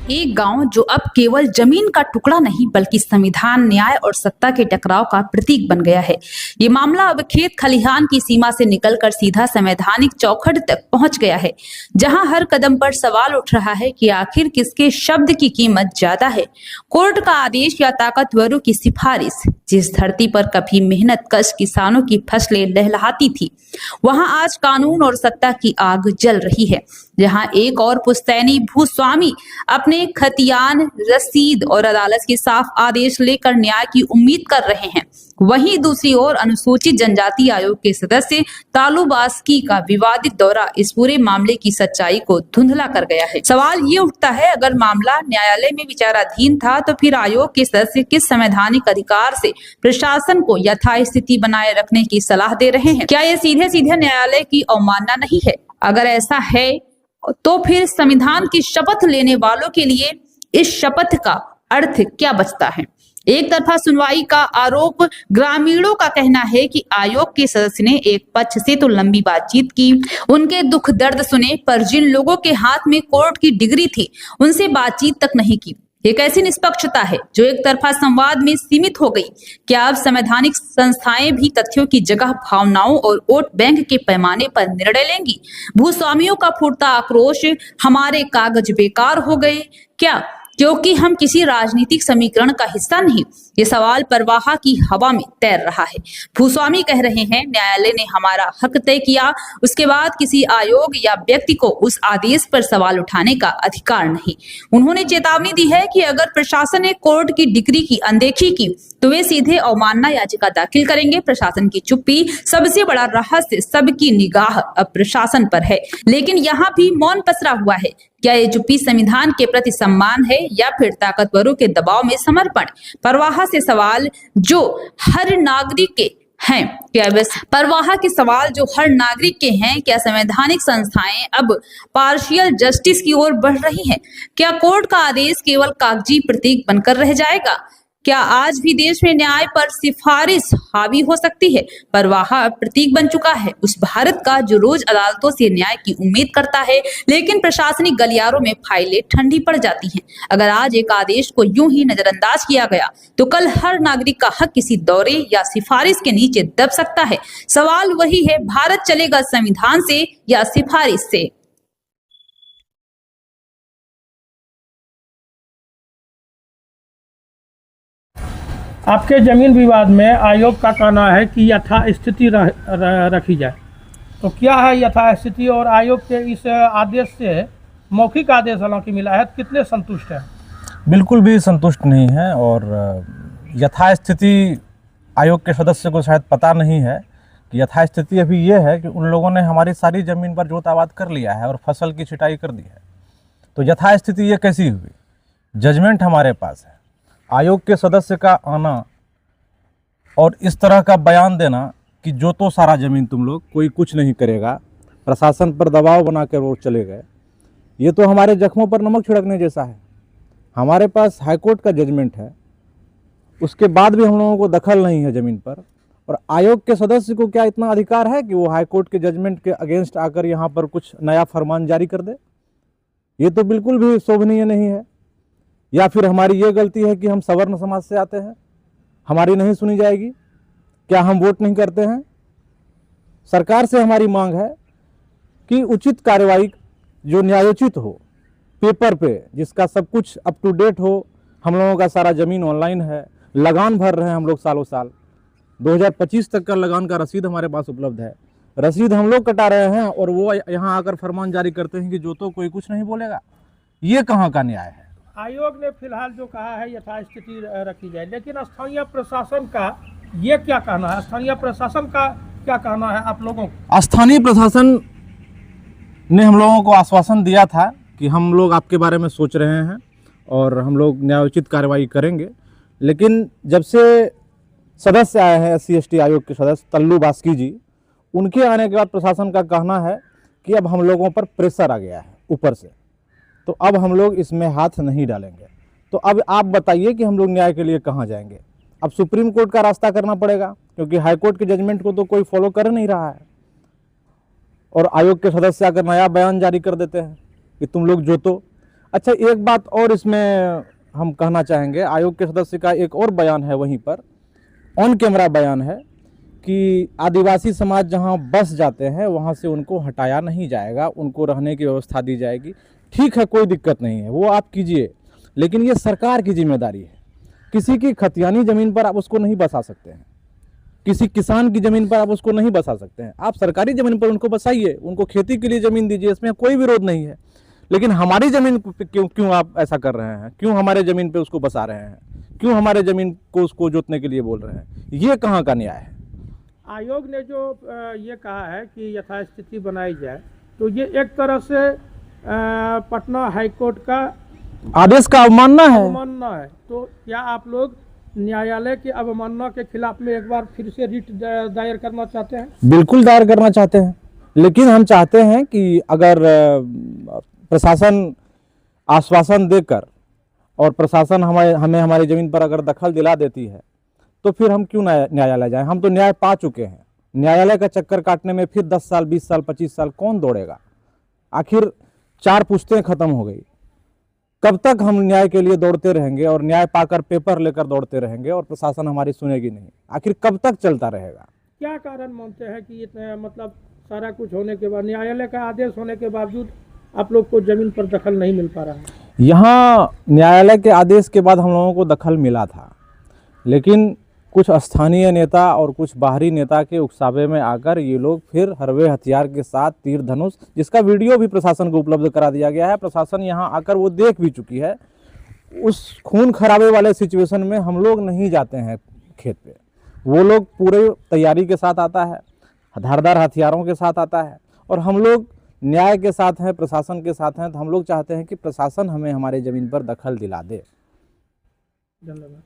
एक गांव जो अब केवल जमीन का टुकड़ा नहीं बल्कि संविधान, न्याय और सत्ता के टकराव का प्रतीक बन गया है। ये मामला अब खेत खलिहान की सीमा से निकलकर सीधा संवैधानिक चौखट तक पहुंच गया है, जहां हर कदम पर सवाल उठ रहा है कि आखिर किसके शब्द की कीमत ज्यादा है, कोर्ट का आदेश या ताकतवरों की सिफारिश। जिस धरती पर कभी मेहनत कश किसानों की फसलें लहलहाती थी, वहां आज कानून और सत्ता की आग जल रही है। जहां एक और पुश्तैनी भूस्वामी अपने खतियान, रसीद और अदालत के साफ आदेश लेकर न्याय की उम्मीद कर रहे हैं, वहीं दूसरी ओर अनुसूचित जनजाति आयोग के सदस्य तालू बास्की का विवादित दौरा इस पूरे मामले की सच्चाई को धुंधला कर गया है। सवाल ये उठता है, अगर मामला न्यायालय में विचाराधीन था तो फिर आयोग के सदस्य किस संवैधानिक अधिकार से प्रशासन को यथास्थिति बनाए रखने की सलाह दे रहे हैं? क्या ये सीधे सीधे न्यायालय की अवमानना नहीं है? अगर ऐसा है तो फिर संविधान की शपथ लेने वालों के लिए इस शपथ का अर्थ क्या बचता है? एक तरफा सुनवाई का आरोप, ग्रामीणों का कहना है कि आयोग के सदस्य ने एक पक्ष से तो लंबी बातचीत की, उनके दुख दर्द सुने, पर जिन लोगों के हाथ में कोर्ट की डिग्री थी उनसे बातचीत तक नहीं की। ये कैसी निष्पक्षता है जो एक तरफा संवाद में सीमित हो गई? क्या अब संवैधानिक संस्थाएं भी तथ्यों की जगह भावनाओं और वोट बैंक के पैमाने पर निर्णय लेंगी? भूस्वामियों का फूटता आक्रोश, हमारे कागज बेकार हो गए क्या क्योंकि हम किसी राजनीतिक समीकरण का हिस्सा नहीं? ये सवाल परवाह की हवा में तैर रहा है। भूस्वामी कह रहे हैं, न्यायालय ने हमारा हक तय किया, उसके बाद किसी आयोग या व्यक्ति को उस आदेश पर सवाल उठाने का अधिकार नहीं। उन्होंने चेतावनी दी है कि अगर प्रशासन ने कोर्ट की डिग्री की अनदेखी की तो वे सीधे अवमानना याचिका दाखिल करेंगे। प्रशासन की चुप्पी सबसे बड़ा रहस्य, सबकी निगाह अब प्रशासन पर है, लेकिन यहाँ भी मौन पसरा हुआ है। क्या ये चुप्पी संविधान के प्रति सम्मान है या फिर ताकतवरों के दबाव में समर्पण? परवाह से सवाल जो हर नागरिक के हैं, परवाह के सवाल जो हर नागरिक के हैं, क्या संवैधानिक संस्थाएं अब पार्शियल जस्टिस की ओर बढ़ रही हैं? क्या कोर्ट का आदेश केवल कागजी प्रतीक बनकर रह जाएगा? क्या आज भी देश में न्याय पर सिफारिश हावी हो सकती है? परवाह प्रतीक बन चुका है उस भारत का जो रोज अदालतों से न्याय की उम्मीद करता है, लेकिन प्रशासनिक गलियारों में फाइलें ठंडी पड़ जाती हैं। अगर आज एक आदेश को यूं ही नजरअंदाज किया गया तो कल हर नागरिक का हक किसी दौरे या सिफारिश के नीचे दब सकता है। सवाल वही है, भारत चलेगा संविधान से या सिफारिश से? आपके जमीन विवाद में आयोग का कहना है कि यथास्थिति रखी जाए, तो क्या है यथास्थिति? और आयोग के इस आदेश से, मौखिक आदेश हालांकि मिला है, कितने संतुष्ट हैं? बिल्कुल भी संतुष्ट नहीं है। और यथास्थिति आयोग के सदस्य को शायद पता नहीं है कि यथास्थिति अभी ये है कि उन लोगों ने हमारी सारी ज़मीन पर जोताबाद कर लिया है और फसल की छिटाई कर दी है। तो यथास्थिति ये कैसी हुई? जजमेंट हमारे पास है। आयोग के सदस्य का आना और इस तरह का बयान देना कि जो तो सारा ज़मीन तुम लोग, कोई कुछ नहीं करेगा, प्रशासन पर दबाव बना कर वो चले गए, ये तो हमारे जख्मों पर नमक छिड़कने जैसा है। हमारे पास हाईकोर्ट का जजमेंट है, उसके बाद भी हम लोगों को दखल नहीं है ज़मीन पर। और आयोग के सदस्य को क्या इतना अधिकार है कि वो हाईकोर्ट के जजमेंट के अगेंस्ट आकर यहाँ पर कुछ नया फरमान जारी कर दे? ये तो बिल्कुल भी शोभनीय नहीं है। या फिर हमारी ये गलती है कि हम सवर्ण समाज से आते हैं, हमारी नहीं सुनी जाएगी? क्या हम वोट नहीं करते हैं? सरकार से हमारी मांग है कि उचित कार्रवाई जो न्यायोचित हो, पेपर पे, जिसका सब कुछ अप टू डेट हो। हम लोगों का सारा ज़मीन ऑनलाइन है, लगान भर रहे हैं हम लोग सालों साल। 2025 तक का लगान का रसीद हमारे पास उपलब्ध है। रसीद हम लोग कटा रहे हैं और वो यहाँ आकर फरमान जारी करते हैं कि जो तो कोई कुछ नहीं बोलेगा। ये कहाँ का न्याय है? आयोग ने फिलहाल जो कहा है यथास्थिति रखी जाए, लेकिन स्थानीय प्रशासन का ये क्या कहना है? स्थानीय प्रशासन का क्या कहना है आप लोगों को? स्थानीय प्रशासन ने हम लोगों को आश्वासन दिया था कि हम लोग आपके बारे में सोच रहे हैं और हम लोग न्यायोचित कार्रवाई करेंगे। लेकिन जब से सदस्य आए हैं SC/ST आयोग के सदस्य तल्लू बास्की जी, उनके आने के बाद प्रशासन का कहना है कि अब हम लोगों पर प्रेशर आ गया है ऊपर से, तो अब हम लोग इसमें हाथ नहीं डालेंगे। तो अब आप बताइए कि हम लोग न्याय के लिए कहाँ जाएंगे? अब सुप्रीम कोर्ट का रास्ता करना पड़ेगा, क्योंकि हाई कोर्ट के जजमेंट को तो कोई फॉलो कर नहीं रहा है। और आयोग के सदस्य आकर नया बयान जारी कर देते हैं कि तुम लोग जोतो। अच्छा, एक बात और इसमें हम कहना चाहेंगे, आयोग के सदस्य का एक और बयान है, वहीं पर ऑन कैमरा बयान है कि आदिवासी समाज जहां बस जाते हैं वहां से उनको हटाया नहीं जाएगा, उनको रहने की व्यवस्था दी जाएगी। ठीक है, कोई दिक्कत नहीं है, वो आप कीजिए, लेकिन ये सरकार की जिम्मेदारी है। किसी की खतियानी ज़मीन पर आप उसको नहीं बसा सकते हैं, किसी किसान की ज़मीन पर आप उसको नहीं बसा सकते हैं। आप सरकारी ज़मीन पर उनको बसाइए, उनको खेती के लिए ज़मीन दीजिए, इसमें कोई विरोध नहीं है। लेकिन हमारी ज़मीन पे क्यों आप ऐसा कर रहे हैं? क्यों हमारे ज़मीन पे उसको बसा रहे हैं? क्यों हमारे ज़मीन को उसको जोतने के लिए बोल रहे हैं? ये कहाँ का न्याय है? आयोग ने जो ये कहा है कि यथास्थिति बनाई जाए, तो ये एक तरह से पटना हाईकोर्ट का आदेश का अवमानना है। अवमानना है। तो क्या आप लोग न्यायालय की अवमानना के खिलाफ में एक बार फिर से रिट दायर करना चाहते हैं? बिल्कुल दायर करना चाहते हैं, लेकिन हम चाहते हैं कि अगर प्रशासन आश्वासन देकर और प्रशासन हमें हमारी ज़मीन पर अगर दखल दिला देती है तो फिर हम क्यों न्यायालय जाएं? हम तो न्याय पा चुके हैं। न्यायालय का चक्कर काटने में फिर 10 साल 20 साल 25 साल कौन दौड़ेगा? आखिर 4 पुश्तें खत्म हो गई। कब तक हम न्याय के लिए दौड़ते रहेंगे और न्याय पाकर पेपर लेकर दौड़ते रहेंगे और प्रशासन हमारी सुनेगी नहीं? आखिर कब तक चलता रहेगा? क्या कारण मानते हैं कि इतना मतलब सारा कुछ होने के बाद, न्यायालय का आदेश होने के बावजूद आप लोग को जमीन पर दखल नहीं मिल पा रहा है? यहाँ न्यायालय के आदेश के बाद हम लोगों को दखल मिला था, लेकिन कुछ स्थानीय नेता और कुछ बाहरी नेता के उकसावे में आकर ये लोग फिर हरवे हथियार के साथ तीर धनुष, जिसका वीडियो भी प्रशासन को उपलब्ध करा दिया गया है, प्रशासन यहाँ आकर वो देख भी चुकी है। उस खून खराबे वाले सिचुएशन में हम लोग नहीं जाते हैं खेत पे। वो लोग पूरे तैयारी के साथ आता है, धारदार हथियारों के साथ आता है, और हम लोग न्याय के साथ हैं, प्रशासन के साथ हैं। तो हम लोग चाहते हैं कि प्रशासन हमें हमारे ज़मीन पर दखल दिला दे। धन्यवाद।